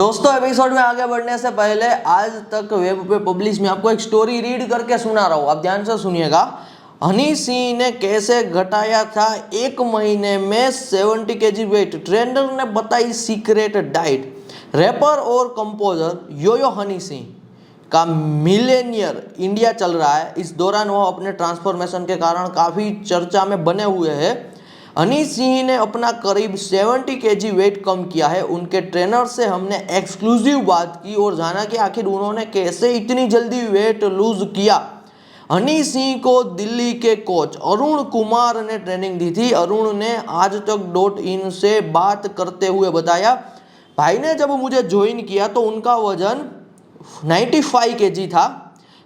दोस्तों एपिसोड में आगे बढ़ने से पहले आज तक वेब पे पब्लिश में आपको एक स्टोरी रीड करके सुना रहा हूँ, आप ध्यान से सुनिएगा। हनी सिंह ने कैसे घटाया था 1 महीने में 70 kg वेट, ट्रेनर ने बताई सीक्रेट डाइट। रैपर और कंपोजर यो हनी सिंह का मिलेनियर इंडिया चल रहा है। इस दौरान वो अपने ट्रांसफॉर्मेशन के कारण काफ़ी चर्चा में बने हुए हैं। हनी सिंह ने अपना करीब 70 kg वेट कम किया है। उनके ट्रेनर से हमने एक्सक्लूसिव बात की और जाना कि आखिर उन्होंने कैसे इतनी जल्दी वेट लूज किया। हनी सिंह को दिल्ली के कोच अरुण कुमार ने ट्रेनिंग दी थी। अरुण ने आज तक .in से बात करते हुए बताया, भाई ने जब मुझे ज्वाइन किया तो उनका वजन 95 kg था।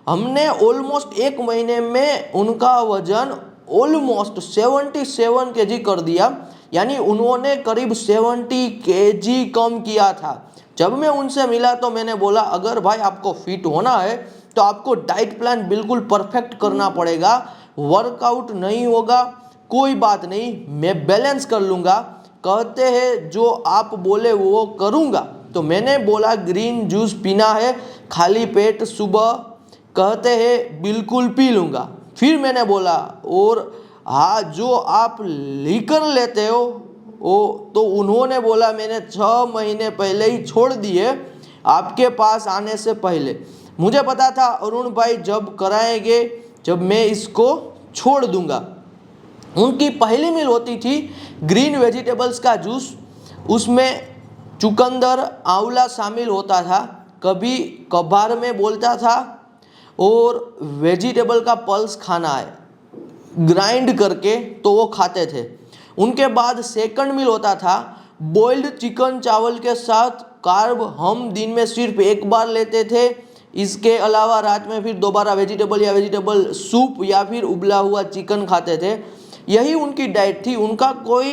हमने ऑलमोस्ट 1 महीने में उनका वजन ऑलमोस्ट 77 kg कर दिया, यानी उन्होंने करीब 70 kg कम किया था। जब मैं उनसे मिला तो मैंने बोला, अगर भाई आपको फिट होना है तो आपको डाइट प्लान बिल्कुल परफेक्ट करना पड़ेगा। वर्कआउट नहीं होगा कोई बात नहीं, मैं बैलेंस कर लूँगा। कहते हैं जो आप बोले वो करूँगा। तो मैंने बोला ग्रीन जूस पीना है खाली पेट सुबह, कहते हैं बिल्कुल पी लूँगा। फिर मैंने बोला और हाँ जो आप लीकर लेते हो वो, तो उन्होंने बोला मैंने 6 महीने पहले ही छोड़ दिए आपके पास आने से पहले। मुझे पता था अरुण भाई जब कराएंगे, जब मैं इसको छोड़ दूंगा। उनकी पहली मील होती थी ग्रीन वेजिटेबल्स का जूस, उसमें चुकंदर आंवला शामिल होता था, कभी कभार में बोलता था और वेजिटेबल का पल्स खाना है ग्राइंड करके, तो वो खाते थे। उनके बाद सेकंड मील होता था बॉइल्ड चिकन चावल के साथ कार्ब, हम दिन में सिर्फ 1 बार लेते थे। इसके अलावा रात में फिर दोबारा वेजिटेबल या वेजिटेबल सूप या फिर उबला हुआ चिकन खाते थे। यही उनकी डाइट थी। उनका कोई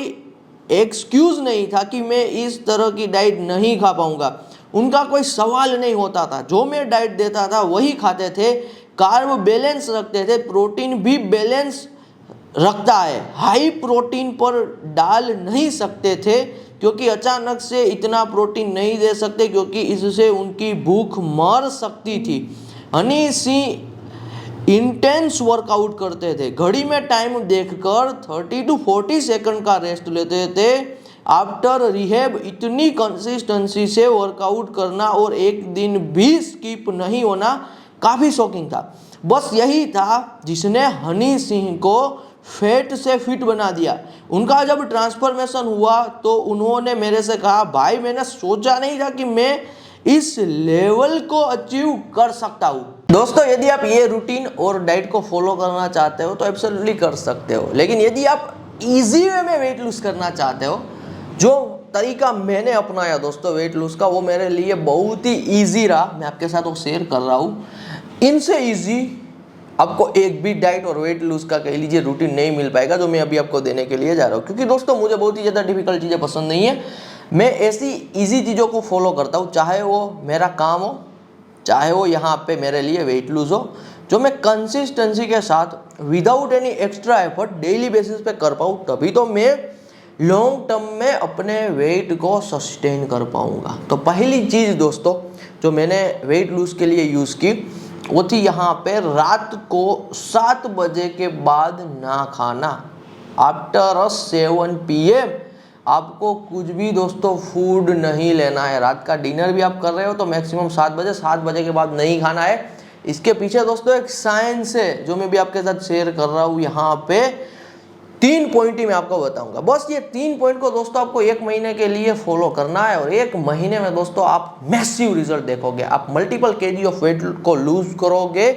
एक्सक्यूज़ नहीं था कि मैं इस तरह की डाइट नहीं खा पाऊँगा। उनका कोई सवाल नहीं होता था, जो मैं डाइट देता था वही खाते थे। कार्ब बैलेंस रखते थे, प्रोटीन भी बैलेंस रखता है। हाई प्रोटीन पर डाल नहीं सकते थे क्योंकि अचानक से इतना प्रोटीन नहीं दे सकते, क्योंकि इससे उनकी भूख मर सकती थी। हनी सिंह इंटेंस वर्कआउट करते थे, घड़ी में टाइम देखकर 30 to 40 सेकंड का रेस्ट लेते थे। आफ्टर रिहेब इतनी कंसिस्टेंसी से वर्कआउट करना और एक दिन भी स्किप नहीं होना काफ़ी शॉकिंग था। बस यही था जिसने हनी सिंह को फैट से फिट बना दिया। उनका जब ट्रांसफॉर्मेशन हुआ तो उन्होंने मेरे से कहा, भाई मैंने सोचा नहीं था कि मैं इस लेवल को अचीव कर सकता हूँ। दोस्तों यदि आप ये रूटीन और डाइट को फॉलो करना चाहते हो तो एब्सोल्युटली कर सकते हो, लेकिन यदि आप इजी वे में वेट लूज करना चाहते हो, जो तरीका मैंने अपनाया दोस्तों वेट लूज का, वो मेरे लिए बहुत ही ईजी रहा। मैं आपके साथ वो शेयर कर रहा हूँ। इनसे ईजी आपको एक भी डाइट और वेट लूज का कह लीजिए रूटीन नहीं मिल पाएगा जो मैं अभी आपको देने के लिए जा रहा हूँ, क्योंकि दोस्तों मुझे बहुत ही ज़्यादा डिफिकल्ट चीज़ें पसंद नहीं है। मैं ऐसी ईजी चीज़ों को फॉलो करता हूँ, चाहे वो मेरा काम हो, चाहे वो यहाँ पे मेरे लिए वेट लूज हो, जो मैं कंसिस्टेंसी के साथ without any extra effort daily basis पे कर पाऊँ, तभी तो मैं लॉन्ग टर्म में अपने वेट को सस्टेन कर पाऊँगा। तो पहली चीज़ दोस्तों जो मैंने वेट लूज के लिए यूज़ की वो थी यहाँ पे रात को 7 बजे के बाद ना खाना। आफ्टर 7 PM आपको कुछ भी दोस्तों फूड नहीं लेना है। रात का डिनर भी आप कर रहे हो तो मैक्सिमम 7 बजे के बाद नहीं खाना है। इसके पीछे दोस्तों एक साइंस है जो मैं भी आपके साथ शेयर कर रहा हूँ। यहाँ पे 3 पॉइंट ही मैं आपको बताऊंगा। बस ये 3 पॉइंट को दोस्तों आपको 1 महीने के लिए फॉलो करना है और 1 महीने में दोस्तों आप मैसिव रिजल्ट देखोगे। आप मल्टीपल केजी ऑफ वेट को लूज करोगे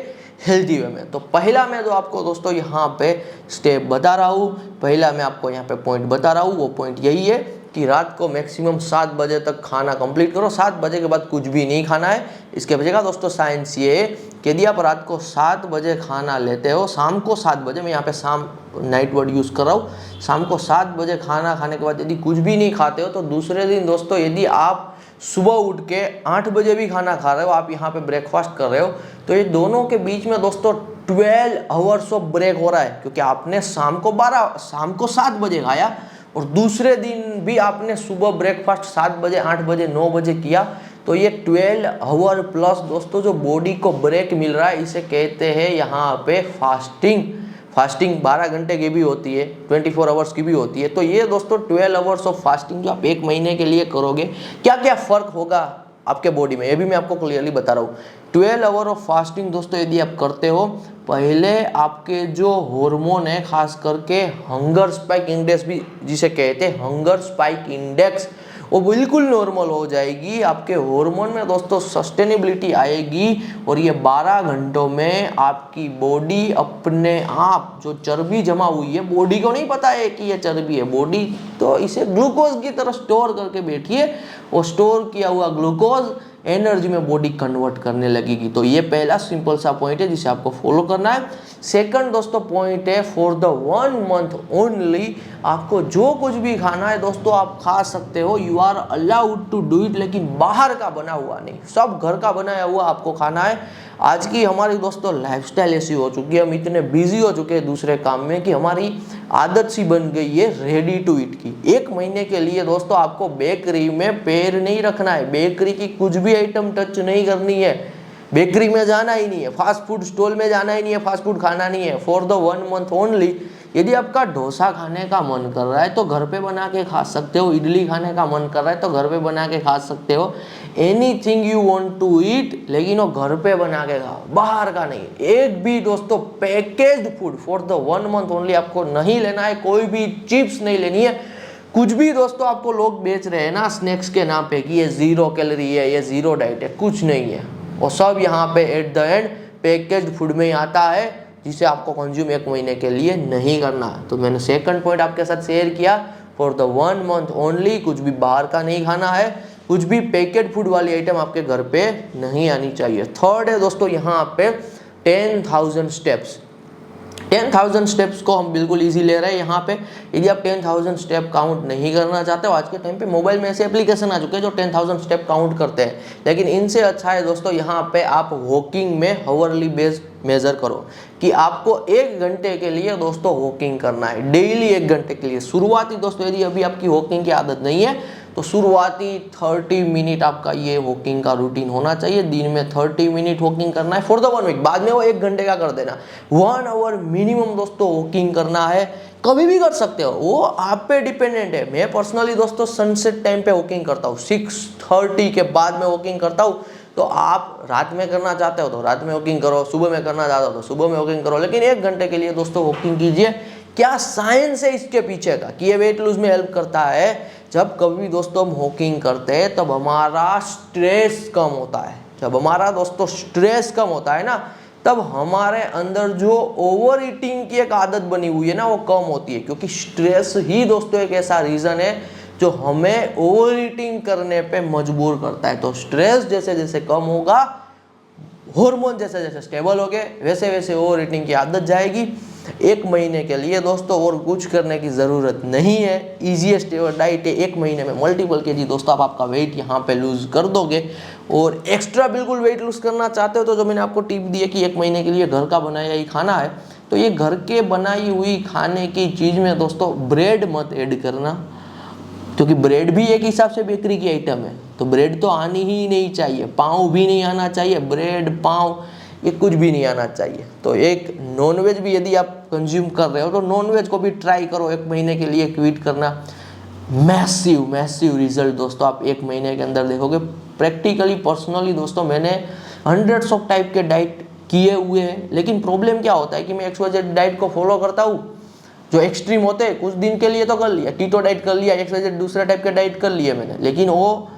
हेल्दी वे में। तो पहला मैं जो आपको दोस्तों यहाँ पे स्टेप बता रहा हूँ, पहला मैं आपको यहाँ पे पॉइंट बता रहा हूँ, वो पॉइंट यही है कि रात को मैक्सिमम 7 बजे तक खाना कंप्लीट करो। 7 बजे के बाद कुछ भी नहीं खाना है। इसके वजह का दोस्तों साइंस ये है कि यदि आप रात को 7 बजे खाना लेते हो, शाम को 7 बजे, मैं यहाँ पे शाम नाइट वर्ड यूज़ कर रहा हूँ, शाम को 7 बजे खाना खाने के बाद यदि कुछ भी नहीं खाते हो तो दूसरे दिन दोस्तों यदि आप सुबह उठ के 8 बजे भी खाना खा रहे हो, आप यहाँ पे ब्रेकफास्ट कर रहे हो, तो ये दोनों के बीच में दोस्तों 12 आवर्स ऑफ ब्रेक हो रहा है, क्योंकि आपने शाम को 7 बजे खाया और दूसरे दिन भी आपने सुबह ब्रेकफास्ट 7 बजे 8 बजे 9 बजे किया, तो ये 12 आवर प्लस दोस्तों जो बॉडी को ब्रेक मिल रहा है इसे कहते हैं यहाँ पे फास्टिंग। फास्टिंग 12 घंटे की भी होती है, 24 आवर्स की भी होती है। तो ये दोस्तों 12 आवर्स ऑफ फास्टिंग जो आप 1 महीने के लिए करोगे, क्या क्या फर्क होगा आपके बॉडी में, ये भी मैं आपको क्लियरली बता रहा हूँ। 12 आवर ऑफ फास्टिंग दोस्तों यदि आप करते हो, पहले आपके जो हार्मोन है, खास करके हंगर स्पाइक इंडेक्स भी जिसे कहते हैं हंगर स्पाइक इंडेक्स, वो बिल्कुल नॉर्मल हो जाएगी। आपके हार्मोन में दोस्तों सस्टेनेबिलिटी आएगी और ये 12 घंटों में आपकी बॉडी अपने आप जो चर्बी जमा हुई है, बॉडी को नहीं पता है कि ये चर्बी है, बॉडी तो इसे ग्लूकोज की तरह स्टोर करके बैठी है, वो स्टोर किया हुआ ग्लूकोज एनर्जी में बॉडी कन्वर्ट करने लगेगी। तो ये पहला सिंपल सा पॉइंट है जिसे आपको फॉलो करना है। सेकंड दोस्तों पॉइंट है, फॉर द 1 मंथ ओनली आपको जो कुछ भी खाना है दोस्तों आप खा सकते हो, you are allowed to do it, लेकिन बाहर का बना हुआ नहीं, सब घर का बनाया हुआ आपको खाना है। आज की हमारी दोस्तों लाइफस्टाइल ऐसी हो चुकी है, हम इतने बिजी हो चुके हैं दूसरे काम में कि हमारी आदत सी बन गई है रेडी टू ईट की। 1 महीने के लिए दोस्तों आपको बेकरी में पैर नहीं रखना है, बेकरी की कुछ भी आइटम टच नहीं करनी है, बेकरी में जाना ही नहीं है, फास्ट फूड स्टॉल में जाना ही नहीं है, फास्ट फूड खाना नहीं है। फॉर द 1 मंथ ओनली यदि आपका डोसा खाने का मन कर रहा है तो घर पे बना के खा सकते हो, इडली खाने का मन कर रहा है तो घर पे बना के खा सकते हो, anything you want to eat, लेकिन वो घर पे बना के खाओ, बाहर का नहीं। एक भी दोस्तों packaged food for the 1 month only आपको नहीं लेना है, कोई भी चिप्स नहीं लेनी है, कुछ भी दोस्तों आपको लोग बेच रहे हैं ना स्नैक्स के नाम पे कि ये 0 कैलोरी है, ये 0 डाइट है, कुछ नहीं है, और सब यहाँ पे at the end packaged food में ही आता है जिसे आपको कंज्यूम 1 महीने के लिए नहीं करना है। तो मैंने सेकंड पॉइंट आपके साथ शेयर किया, फॉर द 1 मंथ ओनली कुछ भी बाहर का नहीं खाना है, कुछ भी पैकेट फूड वाली आइटम आपके घर पे नहीं आनी चाहिए। थर्ड है दोस्तों यहाँ पे 10,000 स्टेप्स। 10,000 स्टेप्स को हम बिल्कुल इजी ले रहे हैं यहाँ पे। यदि आप 10,000 स्टेप काउंट नहीं करना चाहते हो, आज के टाइम पे मोबाइल में ऐसे एप्लीकेशन आ चुके हैं जो 10,000 स्टेप काउंट करते हैं, लेकिन इनसे अच्छा है दोस्तों यहाँ पे आप वॉकिंग में हावरली बेस मेजर करो कि आपको 1 घंटे के लिए दोस्तों वॉकिंग करना है, डेली 1 घंटे के लिए। शुरुआती दोस्तों यदि अभी आपकी वॉकिंग की आदत नहीं है तो शुरुआती 30 मिनट आपका ये वॉकिंग का रूटीन होना चाहिए, दिन में 30 मिनट वॉकिंग करना है फॉर द 1 वीक, बाद में वो 1 घंटे का कर देना। 1 आवर मिनिमम दोस्तों वॉकिंग करना है, कभी भी कर सकते हो, वो आप पे डिपेंडेंट है। मैं पर्सनली दोस्तों सनसेट टाइम पे वॉकिंग करता हूँ, 6:30 के बाद में वॉकिंग करता हूँ। तो आप रात में करना चाहते हो तो रात में वॉकिंग करो, सुबह में करना चाहते हो तो सुबह में वॉकिंग करो, लेकिन 1 घंटे के लिए दोस्तों वॉकिंग कीजिए। क्या साइंस है इसके पीछे का कि ये वेट लूज में हेल्प करता है? जब कभी दोस्तों हम वॉकिंग करते हैं तब हमारा स्ट्रेस कम होता है, जब हमारा दोस्तों स्ट्रेस कम होता है ना, तब हमारे अंदर जो ओवर ईटिंग की एक आदत बनी हुई है ना वो कम होती है, क्योंकि स्ट्रेस ही दोस्तों एक ऐसा रीज़न है जो हमें ओवर ईटिंग करने पे मजबूर करता है। तो स्ट्रेस जैसे जैसे कम होगा, हार्मोन जैसे जैसे स्टेबल हो गए, वैसे वैसे ओवर ईटिंग की आदत जाएगी। 1 महीने के लिए दोस्तों और कुछ करने की ज़रूरत नहीं है, ईजीएस्ट डाइट है, 1 महीने में मल्टीपल केजी दोस्तों आप आपका वेट यहाँ पे लूज़ कर दोगे। और एक्स्ट्रा बिल्कुल वेट लूज़ करना चाहते हो तो जो मैंने आपको टिप दी है कि 1 महीने के लिए घर का बनाया ही खाना है, तो ये घर के बनाई हुई खाने की चीज़ में दोस्तों ब्रेड मत ऐड करना, क्योंकि ब्रेड भी एक हिसाब से बेकरी की आइटम है, तो ब्रेड तो आनी ही नहीं चाहिए, पाव भी नहीं आना चाहिए, ब्रेड पाव ये कुछ भी नहीं आना चाहिए। तो एक नॉनवेज भी यदि आप कंज्यूम कर रहे हो तो नॉनवेज को भी ट्राई करो 1 महीने के लिए क्विट करना। मैसिव रिजल्ट दोस्तों आप 1 महीने के अंदर देखोगे। प्रैक्टिकली पर्सनली दोस्तों मैंने हंड्रेड्स ऑफ टाइप के डाइट किए हुए हैं, लेकिन प्रॉब्लम क्या होता है कि मैं XYZ डाइट को फॉलो करता हूँ, जो एक्सट्रीम होते हैं, कुछ दिन के लिए तो कर लिया, कीटो डाइट कर लिया, XYZ दूसरा टाइप का डाइट कर लिया मैंने, लेकिन वो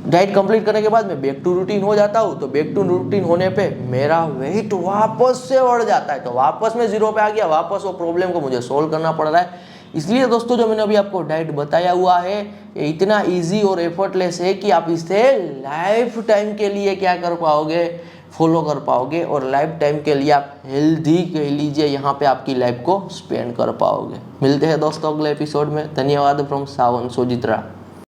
डाइट कंप्लीट करने के बाद मैं बैक टू रूटीन हो जाता हूँ। तो बैक टू रूटीन होने पे मेरा वेट वापस से बढ़ जाता है, तो वापस में 0 पे आ गया, वापस वो प्रॉब्लम को मुझे सोल्व करना पड़ रहा है। इसलिए दोस्तों जो मैंने अभी आपको डाइट बताया हुआ है ये इतना इजी और एफर्टलेस है कि आप इसे लाइफ टाइम के लिए क्या कर पाओगे, फॉलो कर पाओगे, और लाइफ टाइम के लिए आप हेल्दी कह लीजिए यहाँ पे आपकी लाइफ को स्पेंड कर पाओगे। मिलते हैं दोस्तों अगले एपिसोड में। धन्यवाद फ्रॉम सावन सोजित्रा।